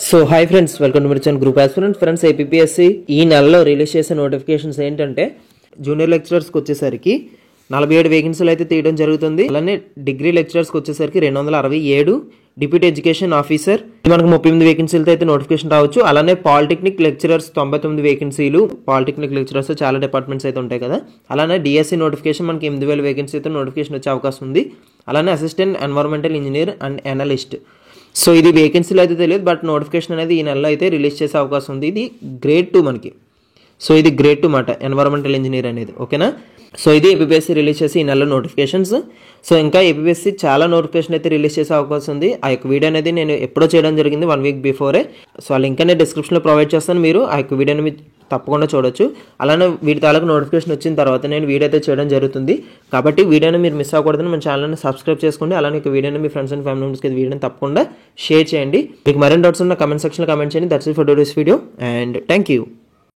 So hi friends, welcome to my channel group aspirant. Friends, APSC ఈ నెలలో release చేసే notifications ఏంటంటే junior లెక్చరర్స్కి వచ్చేసరికి 47 వేకెన్సీలు అయితే తీయడం జరుగుతుంది. అలానే డిగ్రీ లెక్చరర్స్కి వచ్చేసరికి 267, డిప్యూటీ ఎడ్యుకేషన్ ఆఫీసర్ మనకు 38 వేకెన్సీలతో అయితే నోటిఫికేషన్ రావచ్చు. అలానే పాలిటెక్నిక్ లెక్చరర్స్ 99 వేకెన్సీలు. పాలిటెక్నిక్ లెక్చరర్స్ చాలా డిపార్ట్మెంట్స్ అయితే ఉంటాయి కదా. అలానే డిఎస్సి నోటిఫికేషన్ మనకి 8000 వేకెన్సీతో నోటిఫికేషన్ వచ్చే అవకాశం ఉంది. అలానే assistant environmental engineer and analyst. So ఇది వేకెన్సీలు అయితే తెలియదు, బట్ నోటిఫికేషన్ అనేది ఈ నెలలో అయితే రిలీజ్ చేసే అవకాశం ఉంది. ఇది గ్రేడ్ 2 మనకి. సో ఇది గ్రేడ్ 2 మాట, ఎన్వైరన్మెంటల్ ఇంజనీర్ అనేది. ఓకేనా. సో ఇది ఏపీఎస్సి రిలీజ్ చేసి ఈ నెలలో నోటిఫికేషన్స్. సో ఇంకా ఏపీఎస్సి చాలా నోటిఫికేషన్ అయితే రిలీజ్ చేసే అవకాశం ఉంది. ఆ యొక్క వీడియో అనేది నేను ఎప్పుడో చేయడం జరిగింది, 1 వీక్ బిఫోరే. సో ఆ లింక్ అనేది డిస్క్రిప్షన్లో ప్రొవైడ్ చేస్తాను. మీరు ఆ యొక్క వీడియోని మీరు తప్పకుండా చూడొచ్చు. అలానే వీటి తాలూకు నోటిఫికేషన్ వచ్చిన తర్వాత నేను వీడియో అయితే చేయడం జరుగుతుంది. కాబట్టి వీడియోని మీరు మిస్ అవ్వకూడదని మన ఛానల్ని సబ్స్క్రైబ్ చేసుకోండి. అలానే ఈ వీడియోని మీ ఫ్రెండ్స్ అండ్ ఫ్యామిలీ మెంబర్స్కి వీడియోని తప్పకుండా షేర్ చేయండి. మీకు మరిన్ని డౌట్స్ ఉన్న కమెంట్ సెక్షన్లో కమెంట్ చేయండి. That's it for today's video and thank you.